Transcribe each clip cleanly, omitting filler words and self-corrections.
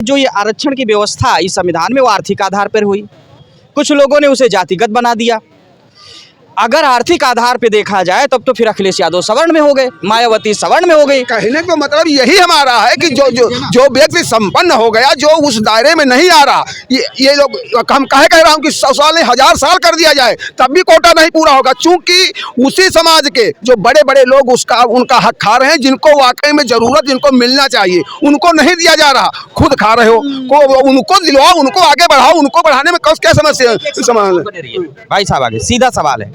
जो ये आरक्षण की व्यवस्था इस संविधान में वो आर्थिक आधार पर हुई। कुछ लोगों ने उसे जातिगत बना दिया। अगर आर्थिक आधार पे देखा जाए तब तो फिर अखिलेश यादव सवर्ण में हो गए, मायावती सवर्ण में हो गई। कहने का मतलब यही हमारा है कि जो व्यक्ति संपन्न हो गया, जो उस दायरे में नहीं आ रहा, ये लोग हम कह रहा हूँ कि 100 साल नहीं 1000 साल कर दिया जाए तब भी कोटा नहीं पूरा होगा, क्योंकि उसी समाज के जो बड़े बड़े लोग उनका हक खा रहे हैं, जिनको वाकई में जरूरत, जिनको मिलना चाहिए, उनको नहीं दिया जा रहा। खुद खा रहे हो, उनको दिलवाओ, उनको आगे बढ़ाओ, उनको बढ़ाने में क्या समस्या है? भाई साहब आगे सीधा सवाल है,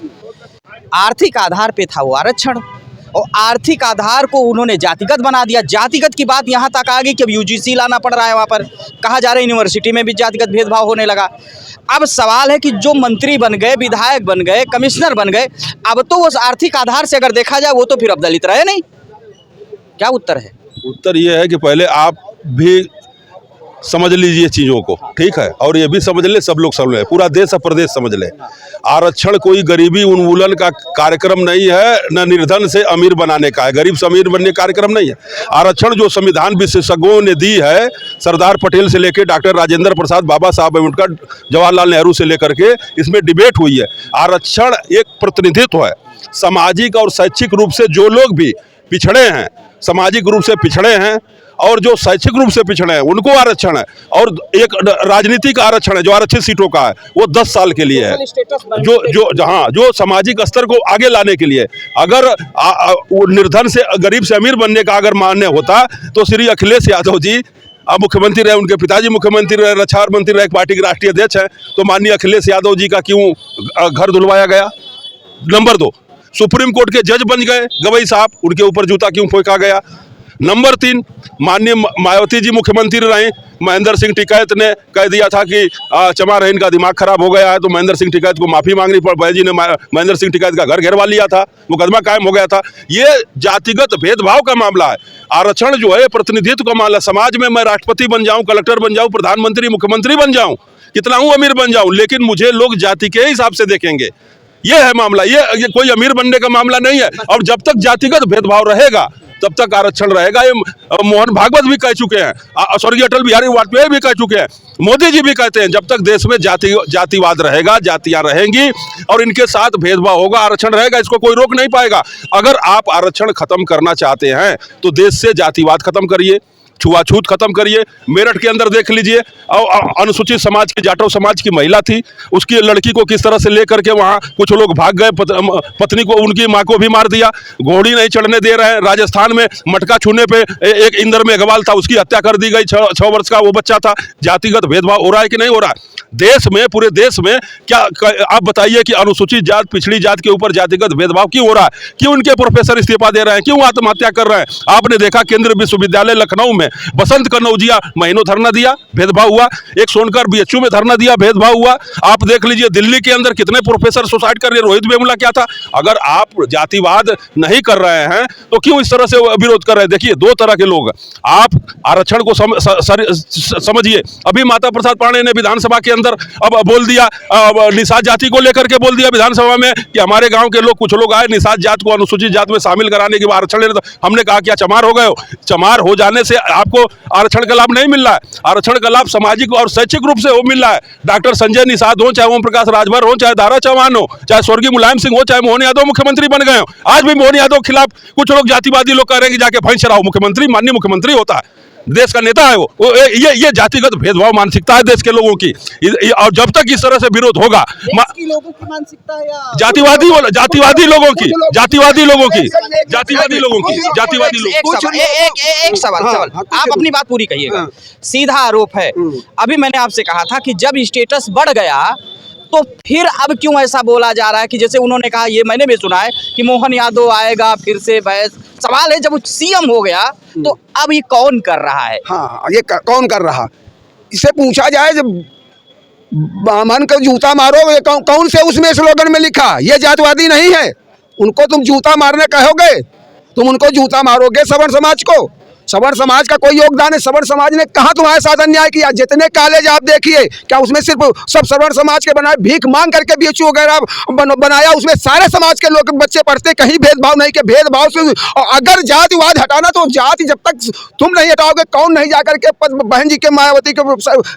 आर्थिक आधार पे था वो आरक्षण और आर्थिक आधार को उन्होंने जातिगत बना दिया। जातिगत की बात यहाँ तक आ गई कि अब यूजीसी लाना पड़ रहा है, वहाँ पर कहा जा रहा है यूनिवर्सिटी में भी जातिगत भेदभाव होने लगा। अब सवाल है कि जो मंत्री बन गए, विधायक बन गए, कमिश्नर बन गए, अब तो उस आर्थिक आधार से अगर देखा जाए वो तो फिर अब दलित रहे नहीं। क्या उत्तर है? उत्तर ये है कि पहले आप भी समझ लीजिए चीज़ों को, ठीक है, और ये भी समझ ले, सब लोग समझ ले, पूरा देश और प्रदेश समझ ले। आरक्षण कोई गरीबी उन्मूलन का कार्यक्रम नहीं है, न निर्धन से अमीर बनाने का है, गरीब से अमीर बनने का कार्यक्रम नहीं है। आरक्षण जो संविधान विशेषज्ञों ने दी है, सरदार पटेल से लेकर डॉक्टर राजेंद्र प्रसाद, बाबा साहब अम्बेडकर, जवाहरलाल नेहरू से लेकर के इसमें डिबेट हुई है। आरक्षण एक प्रतिनिधित्व है, सामाजिक और शैक्षिक रूप से जो लोग भी पिछड़े हैं, सामाजिक रूप से पिछड़े हैं और जो शैक्षिक रूप से पिछड़े हैं उनको आरक्षण है, और एक राजनीतिक आरक्षण है जो आरक्षित सीटों का है, वो 10 साल के लिए है, जो सामाजिक स्तर को आगे लाने के लिए। अगर निर्धन से गरीब से अमीर बनने का अगर मान्य होता तो श्री अखिलेश यादव जी अब मुख्यमंत्री रहे, उनके पिताजी मुख्यमंत्री रहे, रक्षा मंत्री रहे, पार्टी के राष्ट्रीय अध्यक्ष हैं, तो माननीय अखिलेश यादव जी का क्यों घर धुलवाया गया? नंबर 2, सुप्रीम कोर्ट के जज बन गए गवई साहब, उनके ऊपर जूता क्यों फेंका गया? नंबर 3, माननीय मायावती जी मुख्यमंत्री रहे, महेंद्र सिंह टिकैत ने कह दिया था कि चमार रहीन का दिमाग खराब हो गया है, तो महेंद्र सिंह टिकैत को माफ़ी मांगनी पड़, भाई जी ने महेंद्र सिंह टिकैत का घर घेरवा लिया था, मुकदमा कायम हो गया था। ये जातिगत भेदभाव का मामला है। आरक्षण जो है प्रतिनिधित्व का मामला। समाज में मैं राष्ट्रपति बन जाऊं, कलेक्टर बन जाऊं, प्रधानमंत्री, मुख्यमंत्री बन जाऊं, कितना हूं अमीर बन जाऊं, लेकिन मुझे लोग जाति के हिसाब से देखेंगे। ये है मामला, ये कोई अमीर बनने का मामला नहीं है। और जब तक जातिगत भेदभाव रहेगा तब तक आरक्षण रहेगा। ये मोहन भागवत भी कह चुके हैं, स्वर्गीय अटल बिहारी वाजपेयी भी कह चुके हैं, मोदी जी भी कहते हैं, जब तक देश में जातिवाद रहेगा, जातियां रहेंगी और इनके साथ भेदभाव होगा, आरक्षण रहेगा, इसको कोई रोक नहीं पाएगा। अगर आप आरक्षण खत्म करना चाहते हैं तो देश से जातिवाद खत्म करिए, छुआछूत खत्म करिए। मेरठ के अंदर देख लीजिए, अनुसूचित समाज की, जाटव समाज की महिला थी, उसकी लड़की को किस तरह से लेकर के वहाँ कुछ लोग भाग गए, पत्नी को, उनकी माँ को भी मार दिया, घोड़ी नहीं चढ़ने दे रहे हैं। राजस्थान में मटका छूने पे एक इंदर मेघवाल था, उसकी हत्या कर दी गई, 6 वर्ष का वो बच्चा था। जातिगत भेदभाव हो रहा है कि नहीं हो रहा है देश में, पूरे देश में? क्या आप बताइए कि अनुसूचित जात, पिछड़ी जात के ऊपर जातिगत भेदभाव क्यों हो रहा है? क्यों उनके प्रोफेसर इस्तीफा दे रहे हैं? क्यों आत्महत्या कर रहे हैं? आपने देखा केंद्रीय विश्वविद्यालय लखनऊ में बसंत कनौजिया महीनों धरना दिया, भेदभाव हुआ। एक सोनकर बीएचयू में धरना दिया, भेदभाव हुआ। आप देख लीजिए दिल्ली के अंदर कितने प्रोफेसर सुसाइड कर रहे हैं। रोहित वेमुला क्या था? अगर आप जातिवाद नहीं कर रहे हैं तो क्यों इस तरह से विरोध कर रहे हैं? देखिए, 2 तरह के लोग, आप आरक्षण को समझिए। अभी माता प्रसाद पांडे ने विधानसभा के अंदर अब बोल दिया, निषाद जाति को लेकर के बोल दिया विधानसभा में कि हमारे गांव के लोग, कुछ लोग आए निषाद जात को अनुसूचित जात में शामिल कराने के बाद आरक्षण लेने। हमने कहा क्या चमार हो गए हो? चमार हो जाने से आपको आरक्षण का लाभ नहीं मिल रहा है। आरक्षण का लाभ सामाजिक और शैक्षिक रूप से हो मिल रहा है। डॉक्टर संजय निषाद हो, चाहे ओम प्रकाश राजभर हो, चाहे दारा चौहान हो, चाहे स्वर्गीय मुलायम सिंह हो, चाहे मोहन यादव मुख्यमंत्री बन गए हो। आज भी मोहन यादव के खिलाफ कुछ लोग जातिवादी लोग कह रहे हैं कि जाके भैंस चराओ। मुख्यमंत्री, माननीय मुख्यमंत्री होता है, देश का नेता है वो। ये जातिगत भेदभाव मानसिकता है देश के लोगों की, और जब तक इस तरह से विरोध होगा, लोगों की मानसिकता है या जातिवादी लोगों की, जातिवादी लोगों की, जातिवादी लोगों की, जातिवादी लोग। एक सवाल, आप अपनी बात पूरी कहिएगा। सीधा आरोप है, अभी मैंने आपसे कहा था कि जब स्टेटस बढ़ गया तो फिर अब क्यों ऐसा बोला जा रहा है कि जैसे उन्होंने कहा, ये मैंने भी सुना है कि मोहन यादव आएगा फिर से बहस। सवाल है, जब वो सीएम हो गया तो अब ये कौन कर रहा है? हाँ, ये कौन कर रहा? इसे पूछा जाए, जब बामन को जूता मारो, ये कौन से उसमें स्लोगन में लिखा? ये जातिवादी नहीं है। उनको तुम जूता मारने कहोगे, तुम उनको जूता मारोगे सवर्ण समाज को? सवर्ण समाज का कोई योगदान है? सवर्ण समाज ने कहाँ तुम्हारे साथ अन्याय किया? जितने कॉलेज आप देखिए, क्या उसमें सिर्फ सब सवर्ण समाज के बनाए? भीख मांग करके बीएचयू वगैरह बनाया, उसमें सारे समाज के लोग बच्चे पढ़ते, कहीं भेदभाव नहीं के। भेदभाव से अगर जातिवाद हटाना तो जाति जब तक तुम नहीं हटाओगे, कौन नहीं जाकर के बहन जी के मायावती के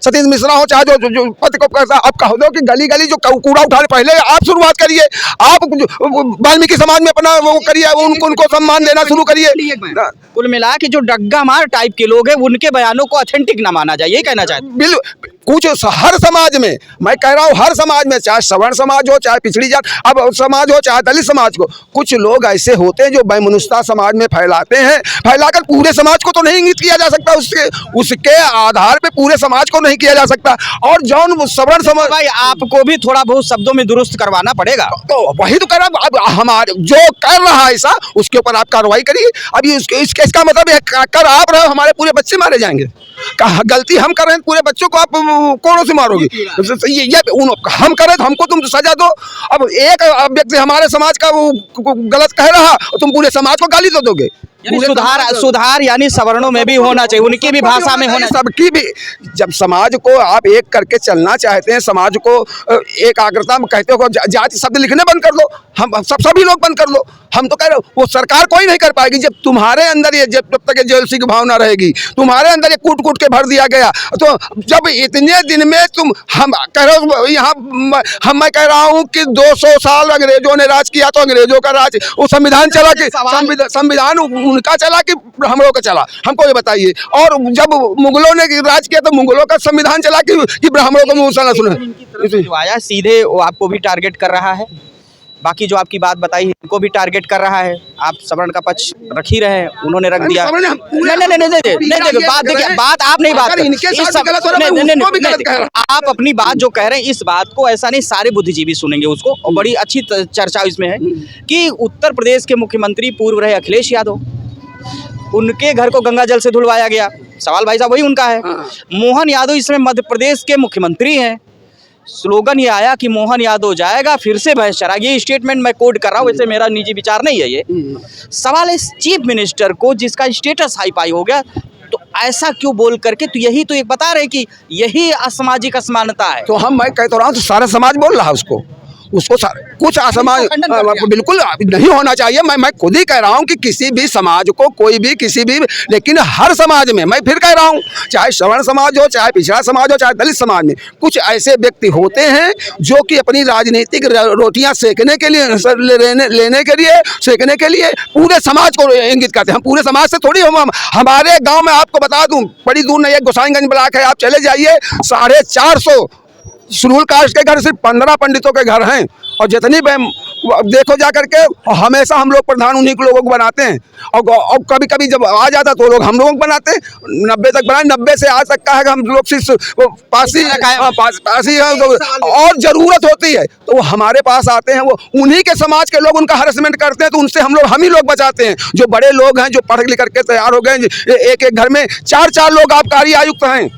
सतीश मिश्रा हो, चाहे जो पद को करता, आप कह दो कि गली गली जो कूड़ा उठाने, पहले आप शुरुआत करिए। आप वाल्मीकि समाज में अपना वो करिए, उनको सम्मान देना शुरू करिए। कुल मिला के जो डग्गा मार टाइप के लोग हैं उनके बयानों को ऑथेंटिक ना माना जाए, ये कहना चाहते हैं। कुछ हर समाज में, मैं कह रहा हूँ हर समाज में, चाहे सवर्ण समाज हो, चाहे पिछड़ी जात अब समाज हो, चाहे दलित समाज को, कुछ लोग ऐसे होते हैं जो वैमनस्यता समाज में फैलाते हैं। फैलाकर पूरे समाज को तो नहीं इंगित किया जा सकता, उसके आधार पे पूरे समाज को नहीं किया जा सकता। और जौन सवर्ण समाज, भाई आपको भी थोड़ा बहुत शब्दों में दुरुस्त करवाना पड़ेगा। तो वही तो कर रहा, अब हमारे जो कर रहा है ऐसा, उसके ऊपर आप कार्रवाई करिए। अभी इसका मतलब है कर आप रहे हो, हमारे पूरे बच्चे मारे जाएंगे। गलती हम कर रहे हैं, पूरे बच्चों को आप कौन से मारोगे? ये हम कर रहे तो हमको तुम सजा दो। अब एक व्यक्ति हमारे समाज का वो गलत कह रहा, तुम पूरे समाज को गाली तो दोगे। सुधार यानी सवर्णों में भी होना चाहिए, उनकी भी भाषा में होना, सबकी भी। जब समाज को आप एक करके चलना चाहते हैं, समाज को एक आग्रता में कहते हो, जाति शब्द लिखने बंद कर दो, हम सभी लोग बंद कर दो। हम तो कह रहे हो वो सरकार कोई नहीं कर पाएगी जब तुम्हारे अंदर ये, जब तक जेलसी की भावना रहेगी, तुम्हारे अंदर ये कूट कूट के भर दिया गया। तो जब इतने दिन में तुम, हम कह रहे हो यहाँ, मैं कह रहा हूँ कि 200 साल अंग्रेजों ने राज किया, तो अंग्रेजों का राज, वो संविधान चला कि संविधान उनका चला कि ब्राह्मणों का चला? हमको ये बताइए। और जब मुगलों ने राज किया तो मुगलों का संविधान चला कि ब्राह्मणों को मुंह से सुने? आया सीधे वो आपको भी टारगेट कर रहा है, बाकी जो आपकी बात बताई इनको भी टारगेट कर रहा है। आप सवर्ण का पक्ष रख ही रहे हैं, उन्होंने रख दिया। नहीं, बात आप नहीं, बात आप अपनी बात जो कह रहे हैं, इस बात को ऐसा नहीं, सारे बुद्धिजीवी सुनेंगे उसको। और बड़ी अच्छी चर्चा इसमें है कि उत्तर प्रदेश के मुख्यमंत्री पूर्व रहे अखिलेश यादव, उनके घर को गंगा जल से धुलवाया गया। सवाल भाई साहब वही उनका है। मोहन यादव इसमें मध्य प्रदेश के मुख्यमंत्री हैं। स्लोगन ये आया कि मोहन यादव जाएगा फिर से भैंस चरा। ये स्टेटमेंट मैं कोड कर रहा हूँ, वैसे मेरा निजी विचार नहीं है ये। सवाल है चीफ मिनिस्टर को जिसका स्टेटस हाई फाई हो गया, तो ऐसा क्यों बोल करके, तो यही तो एक बता रहे कि यही असामाजिक असमानता है। तो मैं कहता रहा हूँ, तो सारा समाज बोल रहा है उसको कुछ असमाज बिल्कुल नहीं होना चाहिए। मैं खुद ही कह रहा हूँ कि किसी भी समाज को, कोई भी किसी भी, लेकिन हर समाज में, मैं फिर कह रहा हूँ, चाहे सवर्ण समाज हो, चाहे पिछड़ा समाज हो, चाहे दलित समाज में, कुछ ऐसे व्यक्ति होते हैं जो कि अपनी राजनीतिक रोटियां सेकने के लिए, लेने के लिए, सेकने के लिए पूरे समाज को इंगित करते हैं। हम पूरे समाज से थोड़ी, हमारे गाँव में आपको बता दूँ, बड़ी दूर नहीं, एक गोसाईगंज ब्लॉक है, आप चले जाइए, 450 शेड्यूल कास्ट के घर, सिर्फ 15 पंडितों के घर हैं। और जितनी देखो जा करके, हमेशा हम लोग प्रधान उन्हीं के लोगों को बनाते हैं। और कभी कभी जब आ जाता तो लोग हम लोगों को बनाते हैं। 90 तक बनाए, 90 से आज तक का है कि हम लोग सिर्फ पासी है, और ज़रूरत होती है तो वो हमारे पास आते हैं। वो उन्हीं के समाज के लोग उनका हरासमेंट करते हैं, तो उनसे हम ही लोग बचाते हैं। जो बड़े लोग हैं, जो पढ़ लिख करके तैयार हो गए, एक घर में 4 लोग आबकारी आयुक्त हैं,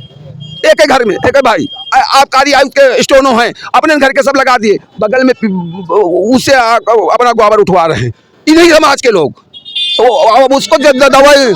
एक घर में, एक भाई आबकारी आयुक्त के स्टोनो हैं, अपने घर के सब लगा दिए, बगल में उससे अपना गोबर उठवा रहे हैं इन्हीं समाज के लोग। तो अब उसको दवाई